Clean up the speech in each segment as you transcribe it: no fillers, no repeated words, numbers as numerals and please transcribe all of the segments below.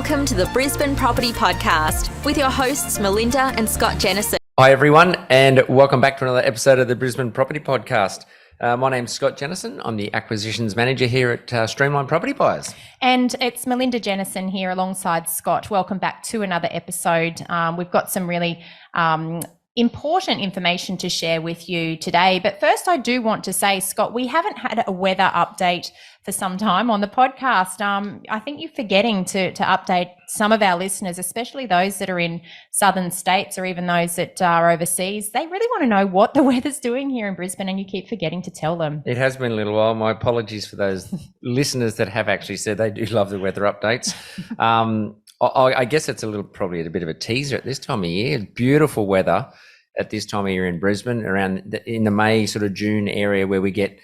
Welcome to the Brisbane Property Podcast with your hosts Melinda and Scott Jennison. Hi everyone, and welcome back to another episode of the Brisbane Property Podcast. My name's Scott Jennison. I'm the Acquisitions Manager here at Streamline Property Buyers. And it's Melinda Jennison here alongside Scott. Welcome back to another episode. We've got some really important information to share with you today. But first, I do want to say, Scott, we haven't had a weather update for some time on the podcast. I think you're forgetting to update some of our listeners, especially those that are in southern states or even those that are overseas. They really want to know what the weather's doing here in Brisbane, and you keep forgetting to tell them. It has been a little while. My apologies for those listeners that have actually said they do love the weather updates. I guess it's probably a bit of a teaser at this time of year. Beautiful weather at this time of year in Brisbane, in the May, sort of June area where we get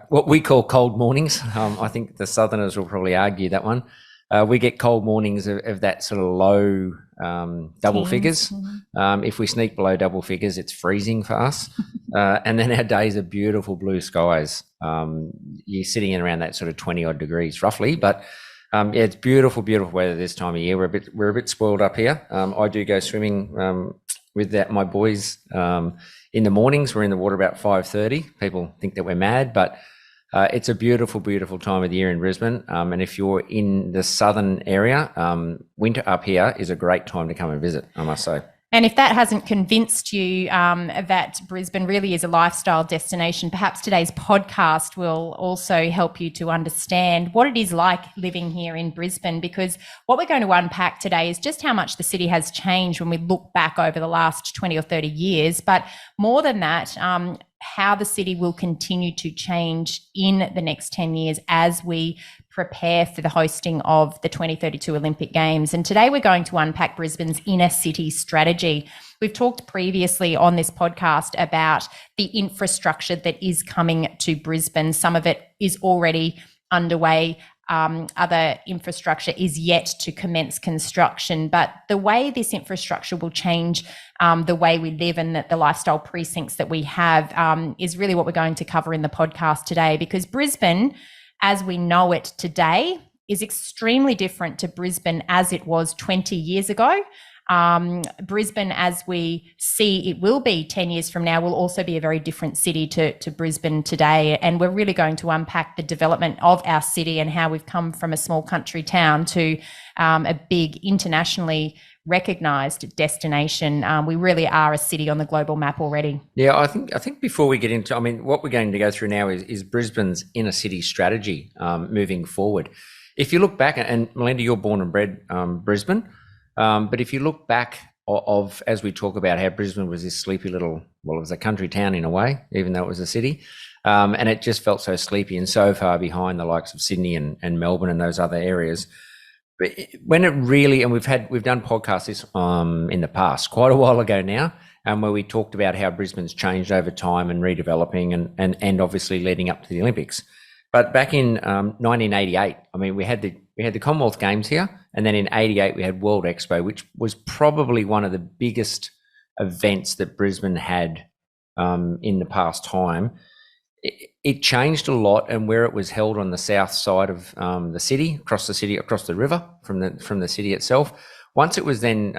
what we call cold mornings. I think the Southerners will probably argue that one. We get cold mornings of that sort of low double figures. If we sneak below double figures, it's freezing for us. And then our days are beautiful blue skies. You're sitting in around that sort of 20 odd degrees roughly, but yeah, it's beautiful, beautiful weather this time of year. We're a bit spoiled up here. I do go swimming with my boys in the mornings. We're in the water about 5:30. People think that we're mad, but it's a beautiful, beautiful time of the year in Brisbane. And if you're in the southern area, winter up here is a great time to come and visit, I must say. And if that hasn't convinced you that Brisbane really is a lifestyle destination, perhaps today's podcast will also help you to understand what it is like living here in Brisbane, because what we're going to unpack today is just how much the city has changed when we look back over the last 20 or 30 years. But more than that, how the city will continue to change in the next 10 years as we prepare for the hosting of the 2032 Olympic Games. And today we're going to unpack Brisbane's inner city strategy. We've talked previously on this podcast about the infrastructure that is coming to Brisbane. Some of it is already underway. Other infrastructure is yet to commence construction. But the way this infrastructure will change the way we live and the lifestyle precincts that we have is really what we're going to cover in the podcast today, because Brisbane, as we know it today, is extremely different to Brisbane as it was 20 years ago. Brisbane, as we see it will be 10 years from now, will also be a very different city to Brisbane today. And we're really going to unpack the development of our city and how we've come from a small country town to a big internationally recognised destination. We really are a city on the global map already. Yeah, I think before we get into, what we're going to go through now is Brisbane's inner city strategy moving forward. If you look back, and Melinda, you're born and bred Brisbane, but if you look back as we talk about how Brisbane was this sleepy little, well, it was a country town in a way, even though it was a city, and it just felt so sleepy and so far behind the likes of Sydney and Melbourne and those other areas. But when it really, and we've done podcasts in the past, quite a while ago now, where we talked about how Brisbane's changed over time and redeveloping and obviously leading up to the Olympics. But back in 1988, we had the Commonwealth Games here, and then in '88 we had World Expo, which was probably one of the biggest events that Brisbane had in the past time. It changed a lot, and where it was held on the south side of the city, across the river from the city itself. Once it was then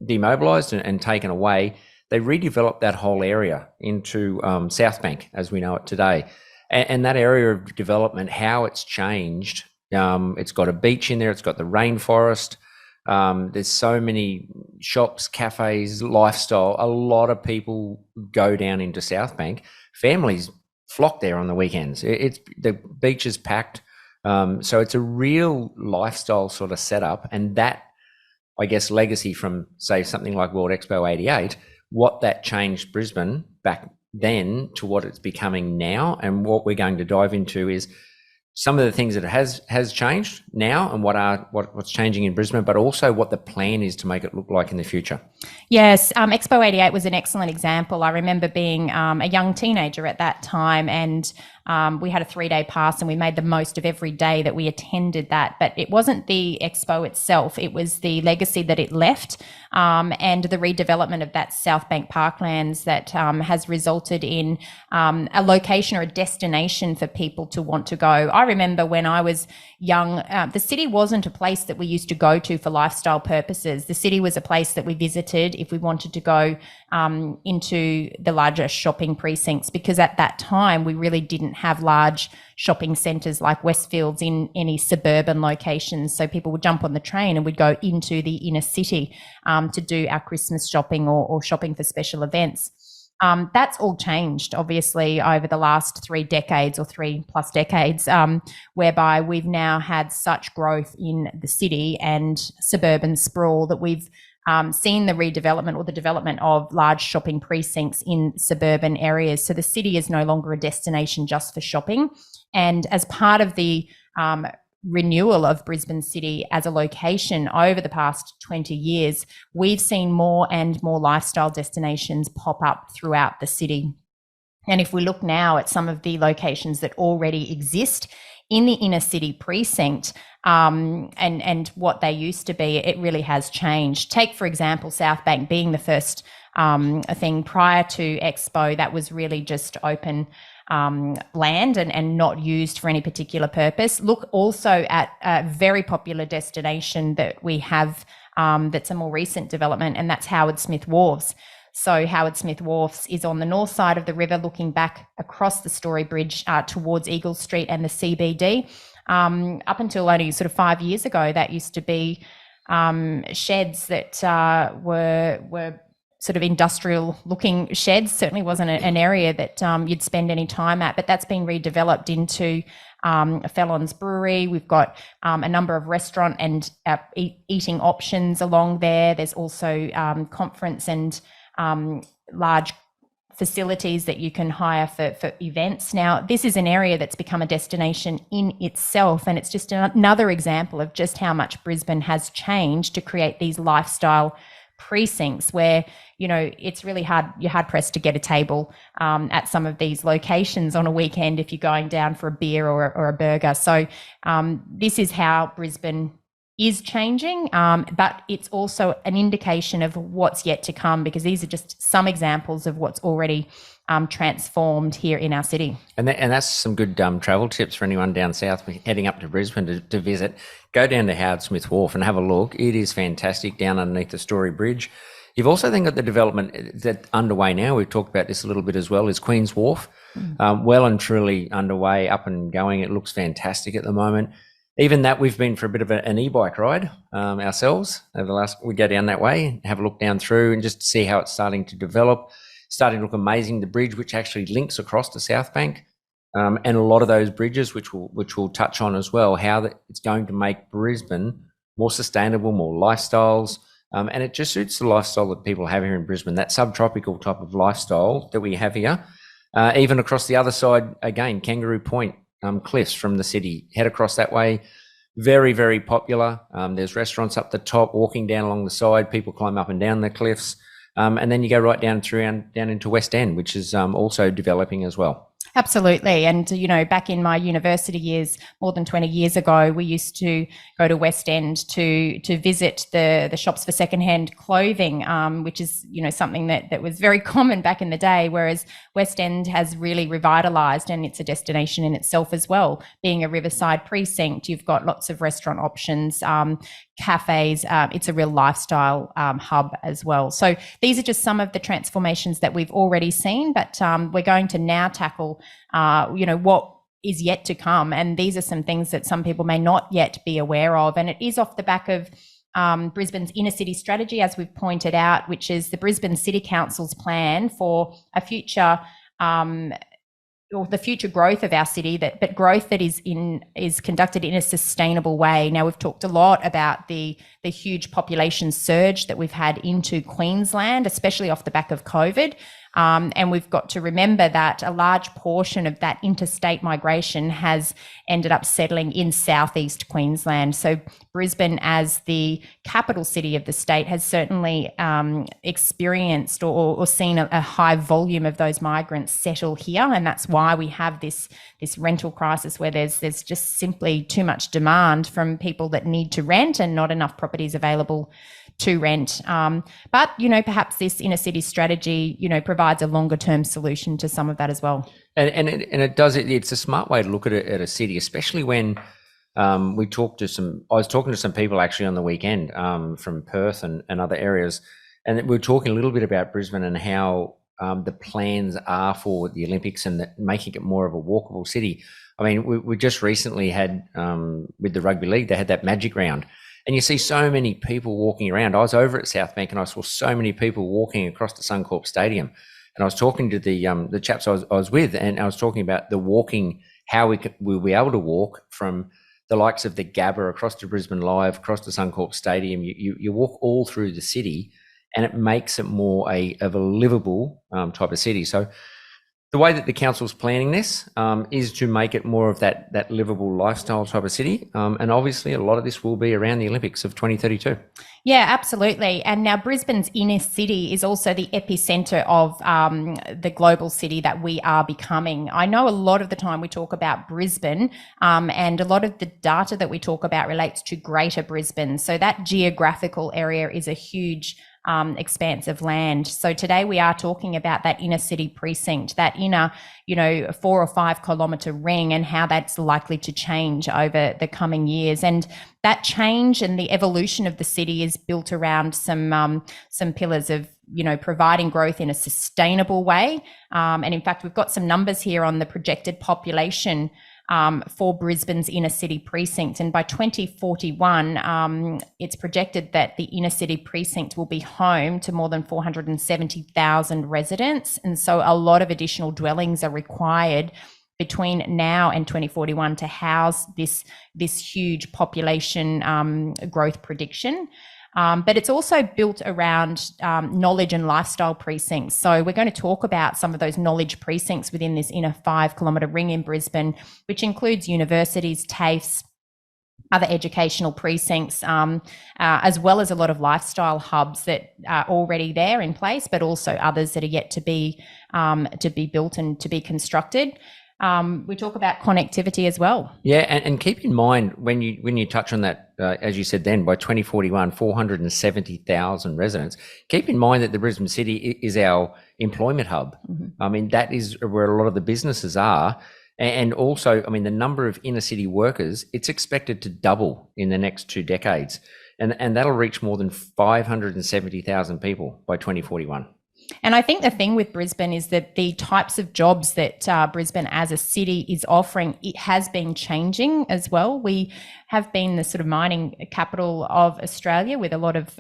demobilised and taken away, they redeveloped that whole area into South Bank as we know it today. And that area of development, how it's changed, it's got a beach in there, it's got the rainforest. There's so many shops, cafes, lifestyle. A lot of people go down into South Bank. Families flock there on the weekends. The beach is packed. So it's a real lifestyle sort of setup. And that, I guess, legacy from, say, something like World Expo 88, what that changed Brisbane back then to what it's becoming now. And what we're going to dive into is some of the things that it has changed now and what's changing in Brisbane, but also what the plan is to make it look like in the future. Yes, Expo 88 was an excellent example. I remember being a young teenager at that time, and we had a 3-day pass and we made the most of every day that we attended that. But it wasn't the expo itself, it was the legacy that it left and the redevelopment of that South Bank parklands that has resulted in a location or a destination for people to want to go. I remember when I was young, the city wasn't a place that we used to go to for lifestyle purposes. The city was a place that we visited if we wanted to go into the larger shopping precincts, because at that time we really didn't have large shopping centres like Westfields in any suburban locations. So people would jump on the train and we'd go into the inner city to do our Christmas shopping or shopping for special events. That's all changed, obviously, over the last 3 decades or 3+ decades, whereby we've now had such growth in the city and suburban sprawl that we've seen the redevelopment or the development of large shopping precincts in suburban areas. So the city is no longer a destination just for shopping. And as part of the renewal of Brisbane City as a location over the past 20 years, we've seen more and more lifestyle destinations pop up throughout the city. And if we look now at some of the locations that already exist in the inner city precinct and what they used to be, it really has changed. Take, for example, South Bank being the first thing prior to Expo that was really just open land and not used for any particular purpose. Look also at a very popular destination that we have that's a more recent development, and that's Howard Smith Wharves. So Howard Smith Wharves is on the north side of the river, looking back across the Story Bridge towards Eagle Street and the CBD. Up until only sort of 5 years ago, that used to be sheds that were sort of industrial looking sheds. Certainly wasn't an area that you'd spend any time at, but that's been redeveloped into a Fellon's Brewery. We've got a number of restaurant and eating options along there. There's also conference and large facilities that you can hire for events. Now, this is an area that's become a destination in itself, and it's just another example of just how much Brisbane has changed to create these lifestyle precincts where, you know, it's really hard, you're hard pressed to get a table at some of these locations on a weekend if you're going down for a beer or a burger. So this is how Brisbane is changing, but it's also an indication of what's yet to come, because these are just some examples of what's already transformed here in our city. And that's some good travel tips for anyone down south heading up to Brisbane to visit. Go down to Howard Smith Wharf and have a look. It is fantastic down underneath the Story Bridge. You've also then got the development that's underway now. We've talked about this a little bit as well, is Queen's Wharf. Well and truly underway, up and going. It looks fantastic at the moment. Even that, we've been for a bit of an e-bike ride ourselves over the last, we go down that way, have a look down through and just see how it's starting to develop. Starting to look amazing. The bridge, which actually links across to South Bank, and a lot of those bridges, which we'll touch on as well, how it's going to make Brisbane more sustainable, more lifestyles, and it just suits the lifestyle that people have here in Brisbane, that subtropical type of lifestyle that we have here. Even across the other side, again, Kangaroo Point, cliffs from the city, head across that way. Very, very popular. There's restaurants up the top, walking down along the side. People climb up and down the cliffs. And then you go right down into West End, which is also developing as well. Absolutely. And, you know, back in my university years, more than 20 years ago, we used to go to West End to visit the shops for secondhand clothing, which is, you know, something that was very common back in the day, whereas West End has really revitalised, and it's a destination in itself as well. Being a riverside precinct, you've got lots of restaurant options, cafes. It's a real lifestyle hub as well. So these are just some of the transformations that we've already seen, but we're going to now tackle, you know, what is yet to come. And these are some things that some people may not yet be aware of. And it is off the back of Brisbane's inner city strategy, as we've pointed out, which is the Brisbane City Council's plan for a future or the future growth of our city, but growth that is conducted in a sustainable way. Now, we've talked a lot about the huge population surge that we've had into Queensland, especially off the back of COVID. And we've got to remember that a large portion of that interstate migration has ended up settling in southeast Queensland. So Brisbane, as the capital city of the state, has certainly experienced or seen a high volume of those migrants settle here. And that's why we have this rental crisis, where there's just simply too much demand from people that need to rent and not enough properties available to rent. But, you know, perhaps this inner city strategy, you know, provides a longer term solution to some of that as well. And it does, it's a smart way to look at it at a city, especially when I was talking to some people actually on the weekend from Perth and other areas, and we were talking a little bit about Brisbane and how the plans are for the Olympics and making it more of a walkable city. I mean, we just recently had, with the rugby league, they had that magic round. And you see so many people walking around. I was over at South Bank and I saw so many people walking across the Suncorp Stadium. And I was talking to the chaps I was with, and I was talking about the walking, how we'll be able to walk from the likes of the Gabba across to Brisbane Live, across to Suncorp Stadium. You walk all through the city, and it makes it more of a livable type of city. So the way that the council's planning this is to make it more of that livable lifestyle type of city. And obviously a lot of this will be around the Olympics of 2032. Yeah, absolutely. And now Brisbane's inner city is also the epicenter of the global city that we are becoming. I know a lot of the time we talk about Brisbane and a lot of the data that we talk about relates to Greater Brisbane. So that geographical area is a huge expanse of land. So today we are talking about that inner city precinct, that inner, 4 or 5 kilometre ring, and how that's likely to change over the coming years. And that change and the evolution of the city is built around some pillars of, providing growth in a sustainable way. And in fact, we've got some numbers here on the projected population for Brisbane's inner city precinct. And by 2041, it's projected that the inner city precinct will be home to more than 470,000 residents. And so a lot of additional dwellings are required between now and 2041 to house this huge population growth prediction. But it's also built around knowledge and lifestyle precincts. So we're going to talk about some of those knowledge precincts within this inner 5 kilometre ring in Brisbane, which includes universities, TAFEs, other educational precincts, as well as a lot of lifestyle hubs that are already there in place, but also others that are yet to be built and to be constructed. We talk about connectivity as well. Yeah, and keep in mind when you touch on that, as you said then, by 2041, 470,000 residents. Keep in mind that the Brisbane City is our employment hub. Mm-hmm. I mean, that is where a lot of the businesses are. And also, I mean, the number of inner city workers, it's expected to double in the next 2 decades. And that'll reach more than 570,000 people by 2041. And I think the thing with Brisbane is that the types of jobs that Brisbane as a city is offering, it has been changing as well. We have been the sort of mining capital of Australia with a lot of,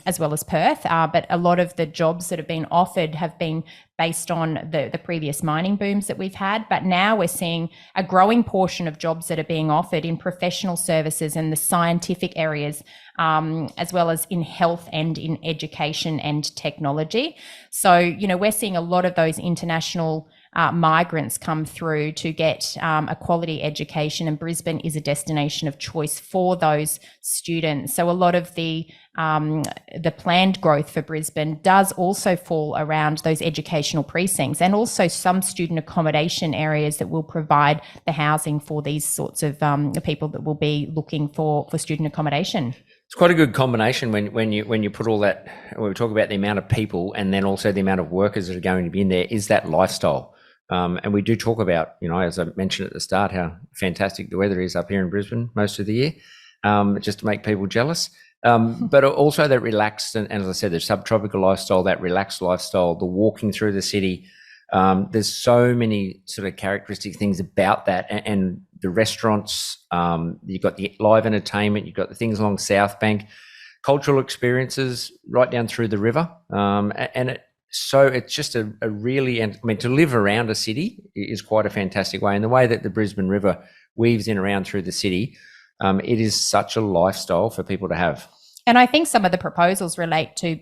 as well as Perth, but a lot of the jobs that have been offered have been based on the previous mining booms that we've had. But now we're seeing a growing portion of jobs that are being offered in professional services and the scientific areas, as well as in health and in education and technology. So, we're seeing a lot of those international migrants come through to get a quality education, and Brisbane is a destination of choice for those students. So a lot of the planned growth for Brisbane does also fall around those educational precincts, and also some student accommodation areas that will provide the housing for these sorts of people that will be looking for student accommodation. It's quite a good combination when you put all that, when we talk about the amount of people and then also the amount of workers that are going to be in there, is that lifestyle. And we do talk about, as I mentioned at the start, how fantastic the weather is up here in Brisbane most of the year, just to make people jealous. But also that relaxed, and as I said, the subtropical lifestyle, that relaxed lifestyle, the walking through the city. There's so many sort of characteristic things about that, and the restaurants, you've got the live entertainment, you've got the things along South Bank, cultural experiences right down through the river. So it's just a really, and I mean, to live around a city is quite a fantastic way. And the way that the Brisbane River weaves in around through the city, it is such a lifestyle for people to have. And I think some of the proposals relate to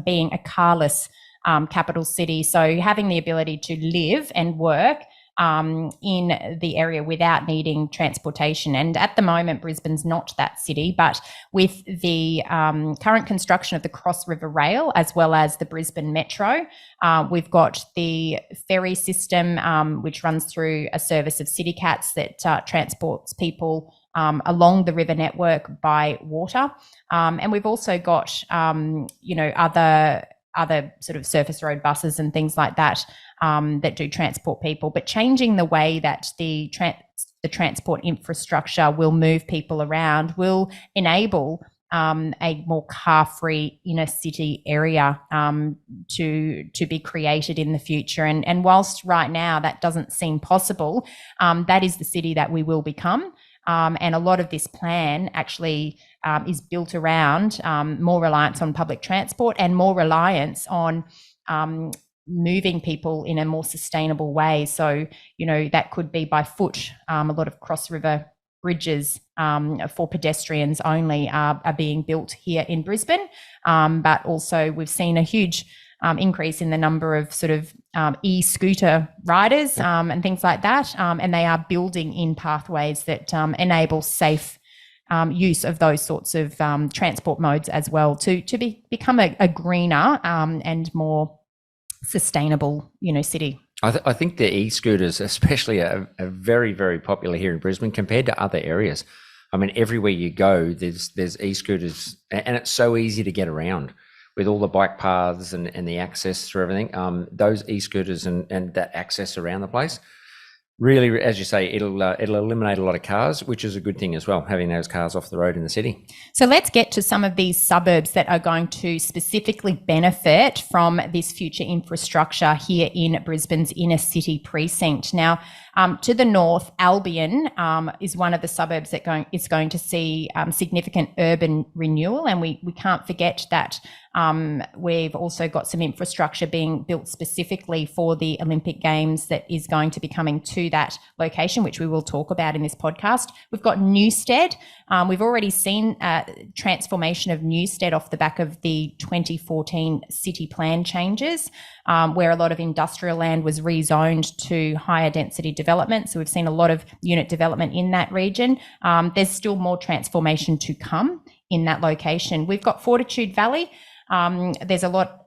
being a carless capital city. So having the ability to live and work in the area without needing transportation. And at the moment, Brisbane's not that city, but with the current construction of the Cross River Rail, as well as the Brisbane Metro, we've got the ferry system, which runs through a service of City Cats that transports people along the river network by water. And we've also got, other other sort of surface road buses and things like that that do transport people, but changing the way that the transport infrastructure will move people around will enable a more car-free inner city area to be created in the future. And whilst right now that doesn't seem possible, that is the city that we will become. And a lot of this plan actually is built around more reliance on public transport and more reliance on moving people in a more sustainable way. So, that could be by foot. A lot of cross-river bridges for pedestrians only are being built here in Brisbane. But also we've seen a huge increase in the number of sort of e-scooter riders and things like that. And they are building in pathways that enable safe use of those sorts of transport modes as well to become a greener and more sustainable, city. I think the e-scooters especially are very, very popular here in Brisbane compared to other areas. I mean, everywhere you go, there's e-scooters, and it's so easy to get around with all the bike paths and the access through everything. Those e-scooters and that access around the place, really, as you say, it'll eliminate a lot of cars, which is a good thing as well, having those cars off the road in the city. So let's get to some of these suburbs that are going to specifically benefit from this future infrastructure here in Brisbane's inner city precinct. Now, to the north, Albion is one of the suburbs that is going to see significant urban renewal, and we can't forget that we've also got some infrastructure being built specifically for the Olympic Games that is going to be coming to that location, which we will talk about in this podcast. We've got Newstead. We've already seen transformation of Newstead off the back of the 2014 city plan changes, where a lot of industrial land was rezoned to higher density development. So we've seen a lot of unit development in that region. There's still more transformation to come in that location. We've got Fortitude Valley. There's a lot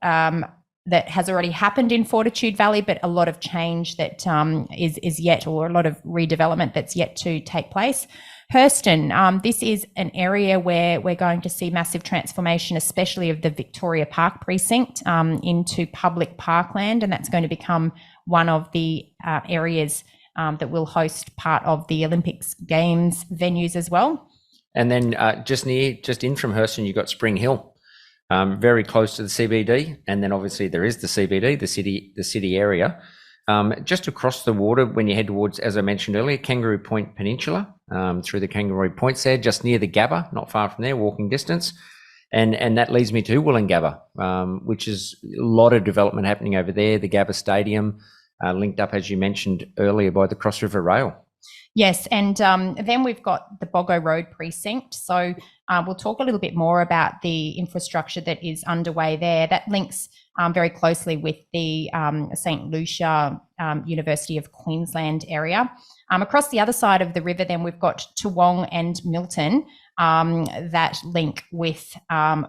that has already happened in Fortitude Valley, but a lot of change that is yet, or a lot of redevelopment that's yet to take place. Hurston, this is an area where we're going to see massive transformation, especially of the Victoria Park precinct into public parkland, and that's going to become one of the areas that will host part of the Olympics Games venues as well. And then just in from Hurston, you've got Spring Hill, very close to the CBD, and then obviously there is the CBD, the city area. Just across the water, when you head towards, as I mentioned earlier, Kangaroo Point Peninsula, through the Kangaroo Points there, just near the Gabba, not far from there, walking distance. And that leads me to Wollongabba, which is a lot of development happening over there. The Gabba Stadium, linked up, as you mentioned earlier, by the Cross River Rail. Yes, and then we've got the Boggo Road precinct. So we'll talk a little bit more about the infrastructure that is underway there. That links very closely with the St Lucia University of Queensland area. Across the other side of the river, then we've got Toowong and Milton that link with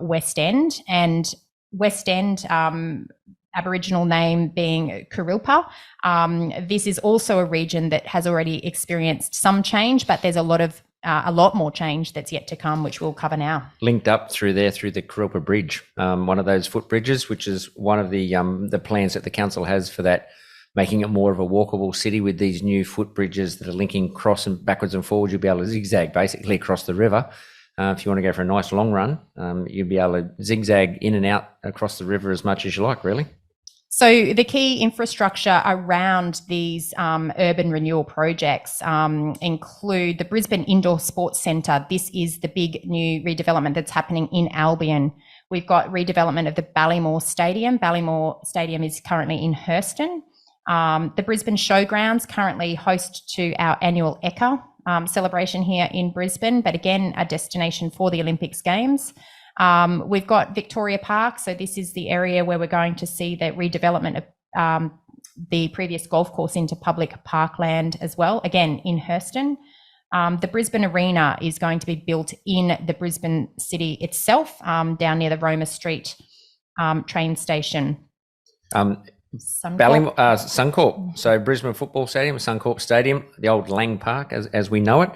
West End, and West End, Aboriginal name being Kurilpa. This is also a region that has already experienced some change, but there's a lot more change that's yet to come, which we'll cover now. Linked up through the Kurilpa Bridge, one of those footbridges, which is one of the plans that the council has for that, making it more of a walkable city with these new footbridges that are linking cross and backwards and forwards. You'll be able to zigzag basically across the river. If you want to go for a nice long run, you'll be able to zigzag in and out across the river as much as you like, really. So the key infrastructure around these urban renewal projects include the Brisbane Indoor Sports Centre. This is the big new redevelopment that's happening in Albion. We've got redevelopment of the Ballymore Stadium. Ballymore Stadium is currently in Hurston. The Brisbane Showgrounds currently host to our annual Ekka celebration here in Brisbane, but again, a destination for the Olympics Games. We've got Victoria Park. So this is the area where we're going to see the redevelopment of the previous golf course into public parkland as well, again in Hurston. The Brisbane Arena is going to be built in the Brisbane city itself, down near the Roma Street train station. Suncorp. So Brisbane Football Stadium, Suncorp Stadium, the old Lang Park as we know it.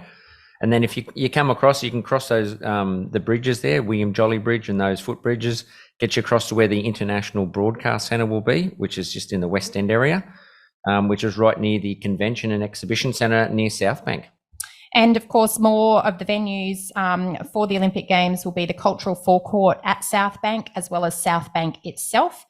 And then if you come across, you can cross those the bridges there, William Jolly Bridge and those footbridges, get you across to where the International Broadcast Centre will be, which is just in the West End area, which is right near the Convention and Exhibition Centre near South Bank. And of course, more of the venues for the Olympic Games will be the cultural forecourt at South Bank, as well as South Bank itself.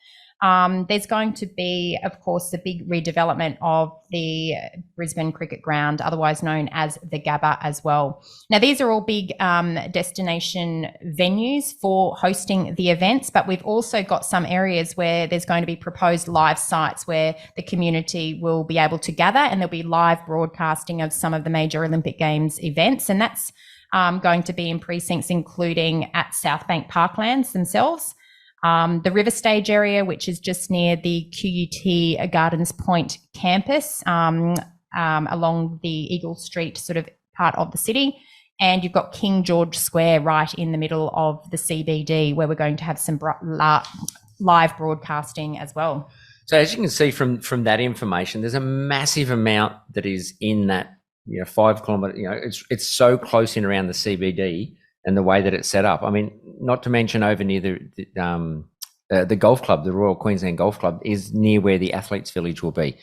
There's going to be, of course, the big redevelopment of the Brisbane Cricket Ground, otherwise known as the Gabba, as well. Now, these are all big destination venues for hosting the events, but we've also got some areas where there's going to be proposed live sites where the community will be able to gather, and there'll be live broadcasting of some of the major Olympic Games events, and that's going to be in precincts including at South Bank Parklands themselves. The River Stage area, which is just near the QUT Gardens Point campus, along the Eagle Street sort of part of the city. And you've got King George Square right in the middle of the CBD, where we're going to have some live broadcasting as well. So as you can see from that information, there's a massive amount that is in that 5 kilometre. It's so close in around the CBD. And the way that it's set up, I mean, not to mention over near the golf club, the Royal Queensland Golf Club, is near where the Athletes Village will be.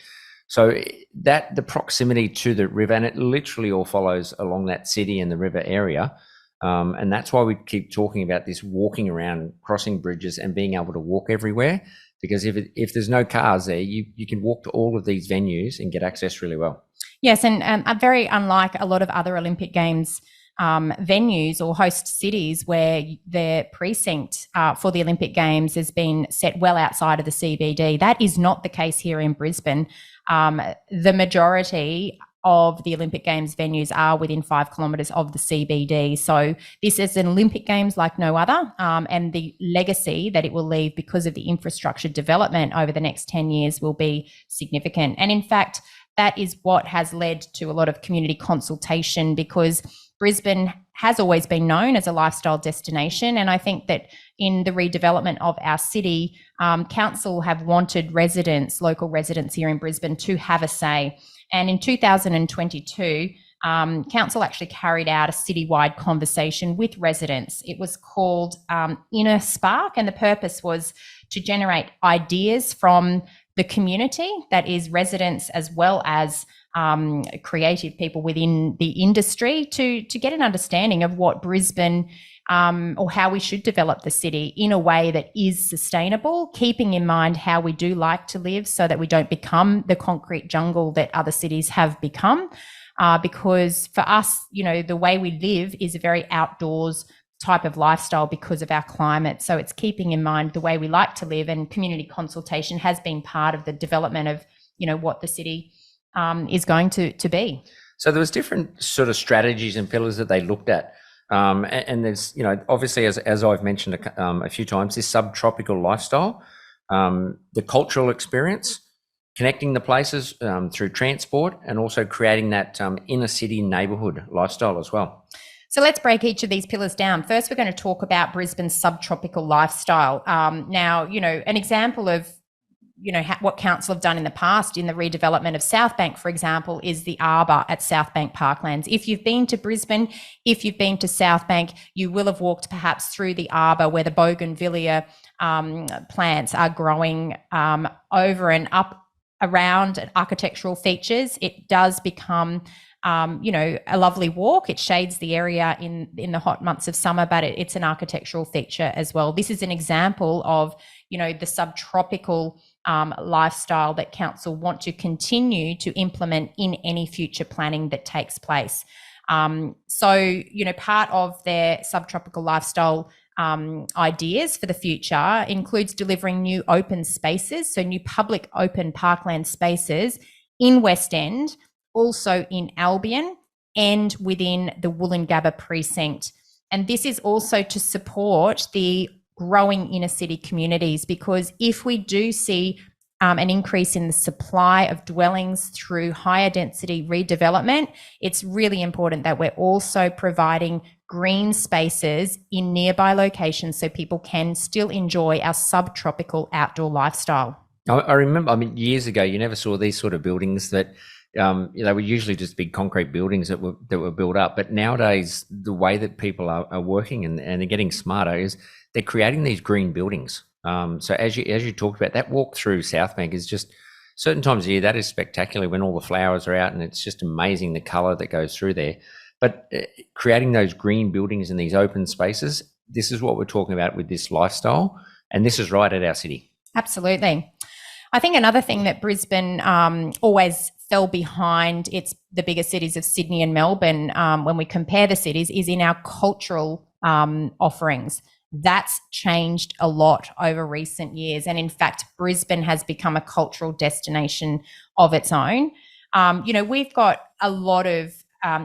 So that the proximity to the river, and it literally all follows along that city and the river area, and that's why we keep talking about this walking around, crossing bridges, and being able to walk everywhere. Because if there's no cars there, you can walk to all of these venues and get access really well. Yes, and very unlike a lot of other Olympic Games venues or host cities where their precinct for the Olympic Games has been set well outside of the CBD. That is not the case here in Brisbane. The majority of the Olympic Games venues are within 5 kilometres of the CBD. So this is an Olympic Games like no other, and the legacy that it will leave because of the infrastructure development over the next 10 years will be significant. And in fact, that is what has led to a lot of community consultation, because Brisbane has always been known as a lifestyle destination. And I think that in the redevelopment of our city, council have wanted local residents here in Brisbane to have a say. And in 2022, council actually carried out a citywide conversation with residents. It was called Inner Spark, and the purpose was to generate ideas from the community, that is residents as well as creative people within the industry, to get an understanding of what Brisbane or how we should develop the city in a way that is sustainable, keeping in mind how we do like to live so that we don't become the concrete jungle that other cities have become. Because for us, the way we live is a very outdoors type of lifestyle because of our climate. So it's keeping in mind the way we like to live, and community consultation has been part of the development of, what the city is going to be. So there was different sort of strategies and pillars that they looked at. And there's, obviously, as I've mentioned a few times, this subtropical lifestyle, the cultural experience, connecting the places through transport, and also creating that inner city neighbourhood lifestyle as well. So let's break each of these pillars down. First, we're going to talk about Brisbane's subtropical lifestyle. Now, an example of what council have done in the past in the redevelopment of South Bank, for example, is the arbour at South Bank Parklands. If you've been to Brisbane, if you've been to South Bank, you will have walked perhaps through the arbour where the bougainvillea plants are growing over and up around architectural features. It does become a lovely walk. It shades the area in the hot months of summer, but it's an architectural feature as well. This is an example of, the subtropical lifestyle that council want to continue to implement in any future planning that takes place. So, part of their subtropical lifestyle ideas for the future includes delivering new open spaces, so new public open parkland spaces in West End, also in Albion, and within the Wollongabba precinct. And this is also to support the growing inner city communities, because if we do see an increase in the supply of dwellings through higher density redevelopment, it's really important that we're also providing green spaces in nearby locations so people can still enjoy our subtropical outdoor lifestyle. I remember, years ago, you never saw these sort of buildings that they were usually just big concrete buildings that were built up. But nowadays, the way that people are working and they're getting smarter is they're creating these green buildings. So as you talked about, that walk through South Bank is just certain times of year, that is spectacular when all the flowers are out, and it's just amazing the colour that goes through there. But creating those green buildings in these open spaces, this is what we're talking about with this lifestyle, and this is right at our city. Absolutely. I think another thing that Brisbane always fell behind the bigger cities of Sydney and Melbourne when we compare the cities is in our cultural offerings. That's changed a lot over recent years. And in fact, Brisbane has become a cultural destination of its own. We've got a lot of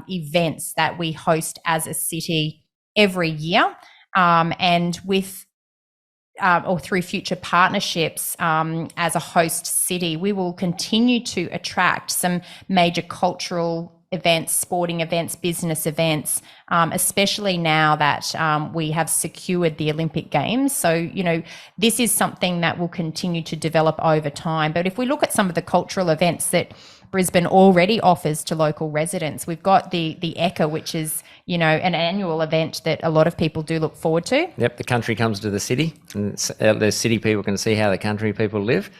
events that we host as a city every year, and with or through future partnerships as a host city, we will continue to attract some major cultural events, sporting events, business events, especially now that we have secured the Olympic Games. So, this is something that will continue to develop over time. But if we look at some of the cultural events that Brisbane already offers to local residents, we've got the Ekka, which is, an annual event that a lot of people do look forward to. Yep, the country comes to the city, and the city people can see how the country people live.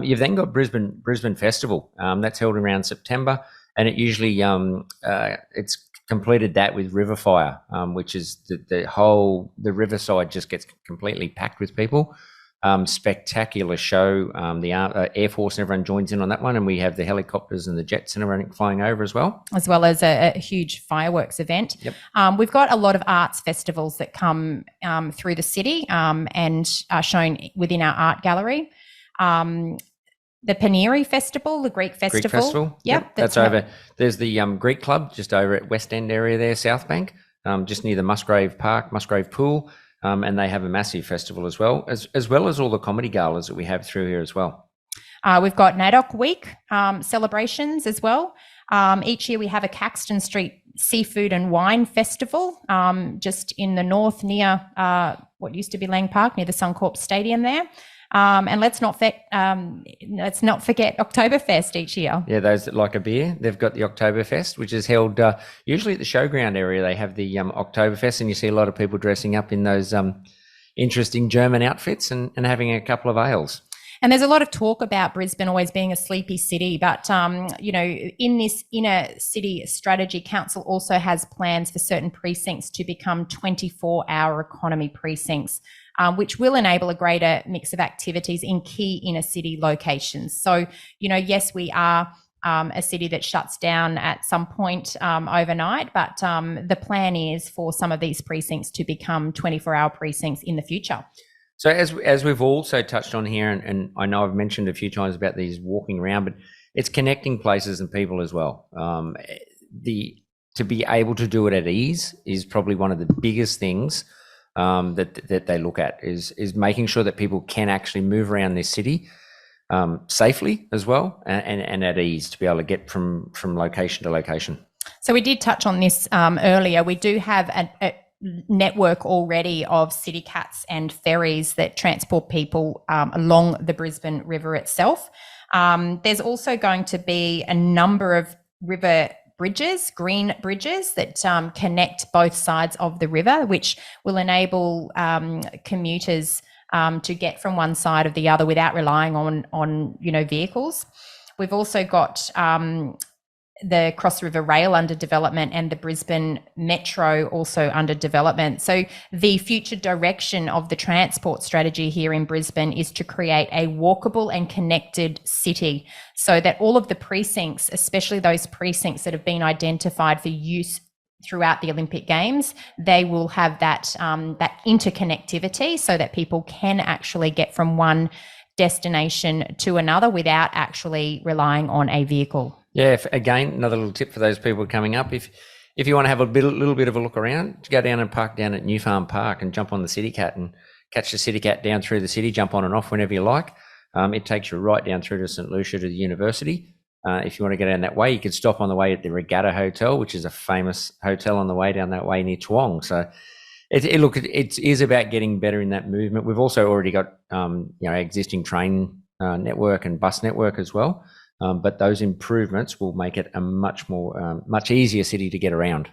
You've then got Brisbane Festival. That's held around September. And it usually it's completed that with River Fire, which is the riverside just gets completely packed with people. Spectacular show. The Air Force and everyone joins in on that one, and we have the helicopters and the jets and everything flying over as well. As well as a huge fireworks event. Yep. We've got a lot of arts festivals that come through the city and are shown within our art gallery. The Paneri Festival, the Greek Festival. Greek Festival. Yep. That's over. There's the Greek Club just over at West End area there, South Bank, just near the Musgrave Pool. And they have a massive festival as well as all the comedy galas that we have through here as well. We've got NAIDOC Week celebrations as well. Each year we have a Caxton Street Seafood and Wine Festival just in the north near what used to be Lang Park, near the Suncorp Stadium there. And let's not forget Oktoberfest each year. Yeah, those that like a beer, they've got the Oktoberfest, which is held usually at the showground area. They have the Oktoberfest, and you see a lot of people dressing up in those interesting German outfits and having a couple of ales. And there's a lot of talk about Brisbane always being a sleepy city, but in this inner city strategy, council also has plans for certain precincts to become 24-hour economy precincts, which will enable a greater mix of activities in key inner city locations. So, yes, we are a city that shuts down at some point overnight, but the plan is for some of these precincts to become 24-hour precincts in the future. So as we've also touched on here, and I know I've mentioned a few times about these walking around, but it's connecting places and people as well. To be able to do it at ease is probably one of the biggest things that they look at is making sure that people can actually move around this city safely as well and at ease to be able to get from location to location. So we did touch on this earlier. We do have a network already of city cats and ferries that transport people along the Brisbane River itself. There's also going to be a number of river bridges, green bridges that connect both sides of the river, which will enable commuters to get from one side of the other without relying on vehicles. We've also got the Cross River Rail under development and the Brisbane Metro also under development. So the future direction of the transport strategy here in Brisbane is to create a walkable and connected city so that all of the precincts, especially those precincts that have been identified for use throughout the Olympic Games, they will have that interconnectivity so that people can actually get from one destination to another without actually relying on a vehicle. Yeah, again, another little tip for those people coming up. If you want to have a little bit of a look around, go down and park down at New Farm Park and jump on the City Cat and catch the City Cat down through the city, jump on and off whenever you like. It takes you right down through to St Lucia to the university. If you want to go down that way, you could stop on the way at the Regatta Hotel, which is a famous hotel on the way down that way near Toowong. So it is about getting better in that movement. We've also already got existing train network and bus network as well. but those improvements will make it a much easier city to get around.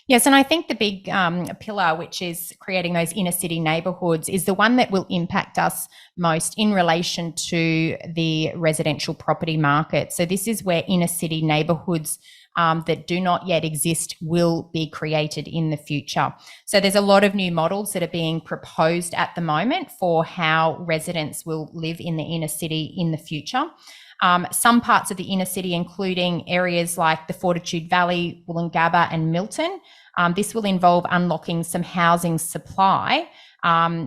Yes, and I think the big pillar, which is creating those inner city neighbourhoods, is the one that will impact us most in relation to the residential property market. So this is where inner city neighbourhoods that do not yet exist will be created in the future. So there's a lot of new models that are being proposed at the moment for how residents will live in the inner city in the future. Some parts of the inner city, including areas like the Fortitude Valley, Woolloongabba and Milton. This will involve unlocking some housing supply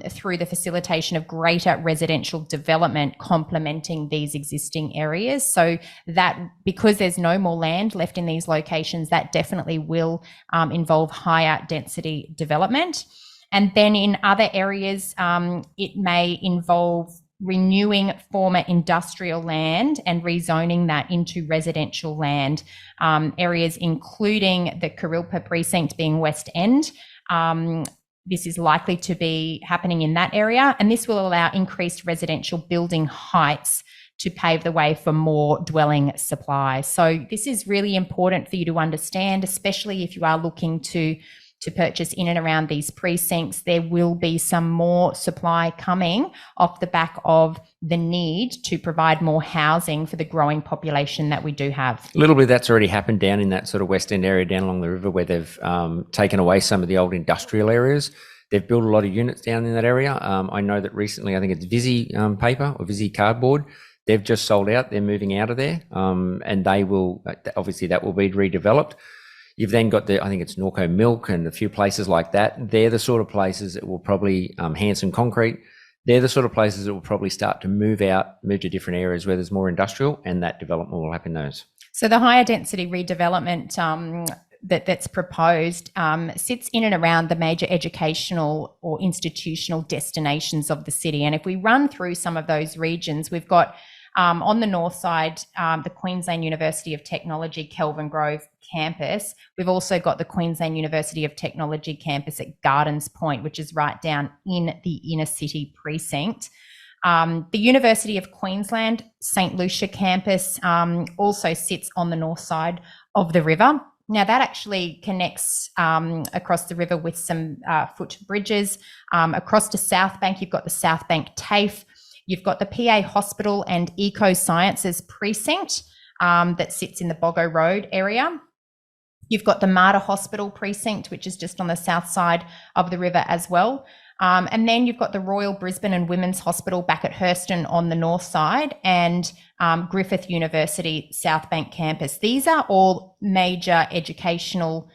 through the facilitation of greater residential development complementing these existing areas. So that, because there's no more land left in these locations, that definitely will involve higher density development. And then in other areas, it may involve renewing former industrial land and rezoning that into residential land, areas including the Kurilpa precinct being West End. This is likely to be happening in that area, and this will allow increased residential building heights to pave the way for more dwelling supply. So this is really important for you to understand, especially if you are looking to purchase in and around these precincts. There will be some more supply coming off the back of the need to provide more housing for the growing population that we do have. A little bit of that's already happened down in that sort of West End area down along the river, where they've taken away some of the old industrial areas. They've built a lot of units down in that area. I know that recently, I think it's Visi paper or Visi cardboard, they've just sold out. They're moving out of there, and they will, obviously that will be redeveloped. You've then got I think it's Norco Milk and a few places like that. They're the sort of places that will probably, Hanson Concrete, they're the sort of places that will probably start to move to different areas where there's more industrial, and that development will happen in those. So the higher density redevelopment that's proposed sits in and around the major educational or institutional destinations of the city. And if we run through some of those regions, we've got on the north side, the Queensland University of Technology Kelvin Grove campus. We've also got the Queensland University of Technology campus at Gardens Point, which is right down in the inner city precinct. The University of Queensland St Lucia campus also sits on the north side of the river. Now that actually connects across the river with some foot bridges. Across to South Bank, you've got the South Bank TAFE. You've got the PA Hospital and Eco Sciences precinct that sits in the Boggo Road area. You've got the Mater Hospital precinct, which is just on the south side of the river as well. And then you've got the Royal Brisbane and Women's Hospital back at Hurston on the north side, and Griffith University South Bank campus. These are all major educational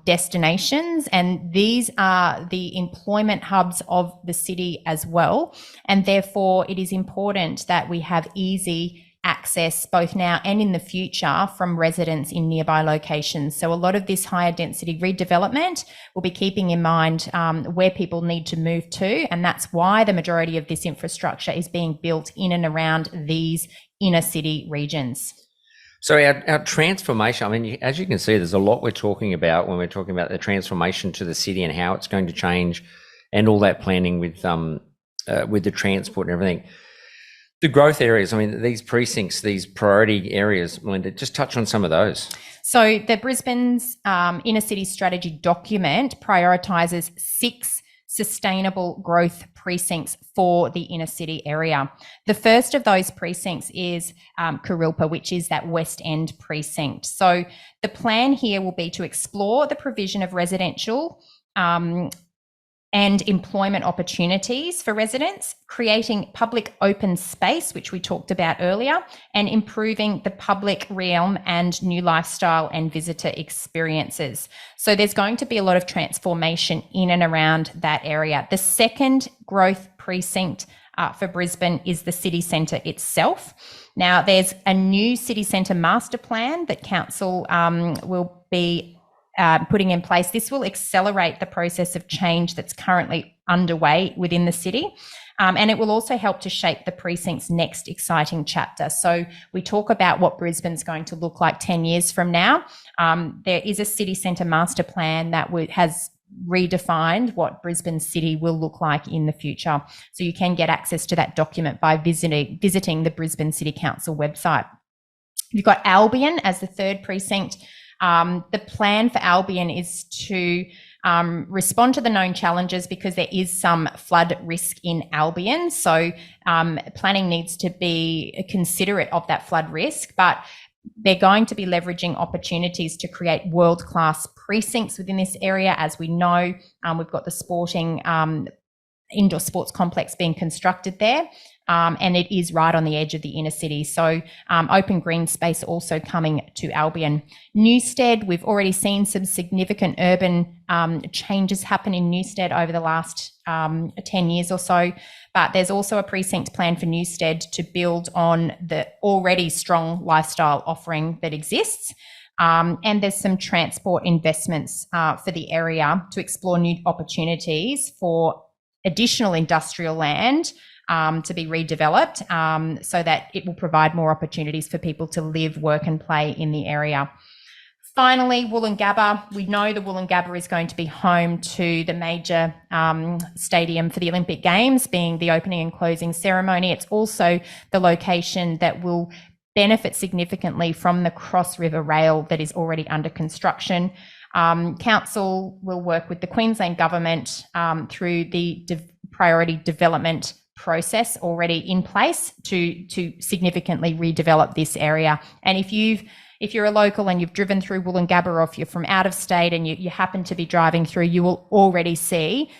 destinations, and these are the employment hubs of the city as well. And therefore, it is important that we have easy access both now and in the future from residents in nearby locations. So a lot of this higher density redevelopment will be keeping in mind where people need to move to, and that's why the majority of this infrastructure is being built in and around these inner city regions. So our transformation, I mean, as you can see, there's a lot we're talking about when we're talking about the transformation to the city and how it's going to change, and all that planning with the transport and everything. The growth areas, I mean, these precincts, these priority areas, Melinda, just touch on some of those. So the Brisbane's inner city strategy document prioritises 6 sustainable growth precincts for the inner city area. The first of those precincts is Kurilpa, which is that West End precinct. So the plan here will be to explore the provision of residential and employment opportunities for residents, creating public open space, which we talked about earlier, and improving the public realm and new lifestyle and visitor experiences. So there's going to be a lot of transformation in and around that area. The second growth precinct for Brisbane is the city centre itself. Now, there's a new city centre master plan that council will be putting in place. This will accelerate the process of change that's currently underway within the city. And it will also help to shape the precinct's next exciting chapter. So we talk about what Brisbane's going to look like 10 years from now. There is a city centre master plan that has redefined what Brisbane City will look like in the future. So you can get access to that document by visiting the Brisbane City Council website. You've got Albion as the third precinct. The plan for Albion is to respond to the known challenges because there is some flood risk in Albion. So planning needs to be considerate of that flood risk, but they're going to be leveraging opportunities to create world-class precincts within this area. As we know, we've got the sporting indoor sports complex being constructed there. And it is right on the edge of the inner city. So open green space also coming to Albion. Newstead, we've already seen some significant urban changes happen in Newstead over the last 10 years or so. But there's also a precinct plan for Newstead to build on the already strong lifestyle offering that exists. And there's some transport investments for the area to explore new opportunities for additional industrial land to be redeveloped so that it will provide more opportunities for people to live, work and play in the area. Finally, Woolloongabba. We know the Woolloongabba is going to be home to the major stadium for the Olympic Games, being the opening and closing ceremony. It's also the location that will benefit significantly from the Cross River Rail that is already under construction. Council will work with the Queensland Government through the priority development process already in place to significantly redevelop this area. And if you're a local and you've driven through Woolloongabba, or if you're from out of state and you happen to be driving through, you will already see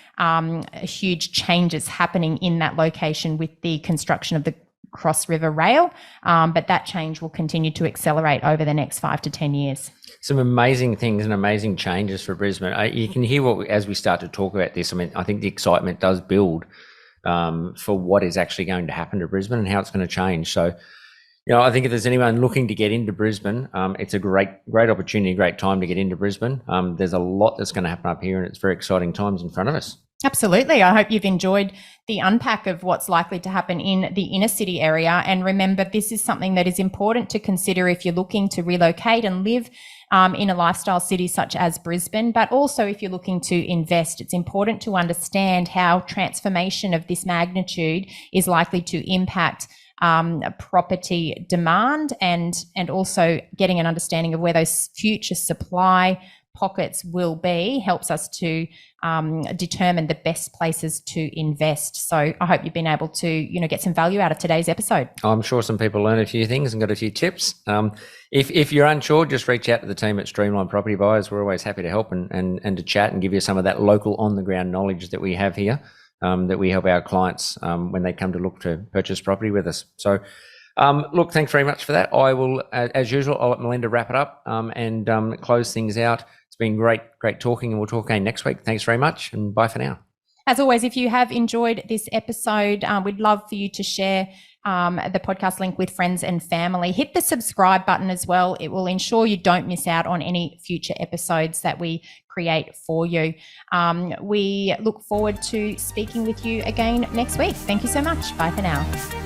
huge changes happening in that location with the construction of the Cross River Rail. But that change will continue to accelerate over the next 5 to 10 years. Some amazing things and amazing changes for Brisbane. You can hear as we start to talk about this. I mean, I think the excitement does build for what is actually going to happen to Brisbane and how it's going to change. So, I think if there's anyone looking to get into Brisbane, it's a great opportunity, great time to get into Brisbane. There's a lot that's going to happen up here, and it's very exciting times in front of us. Absolutely. I hope you've enjoyed the unpack of what's likely to happen in the inner city area. And remember, this is something that is important to consider if you're looking to relocate and live in a lifestyle city such as Brisbane, but also if you're looking to invest. It's important to understand how transformation of this magnitude is likely to impact property demand and also getting an understanding of where those future supply pockets will be helps us to determine the best places to invest. So I hope you've been able to, get some value out of today's episode. I'm sure some people learned a few things and got a few tips. If you're unsure, just reach out to the team at Streamline Property Buyers. We're always happy to help and to chat and give you some of that local on the ground knowledge that we have here, that we help our clients when they come to look to purchase property with us. So look, thanks very much for that. I will, as usual, I'll let Melinda wrap it up and close things out. It's been great talking, and we'll talk again next week. Thanks very much, and bye for now. As always, if you have enjoyed this episode, we'd love for you to share the podcast link with friends and family. Hit the subscribe button as well. It will ensure you don't miss out on any future episodes that we create for you. We look forward to speaking with you again next week. Thank you so much. Bye for now.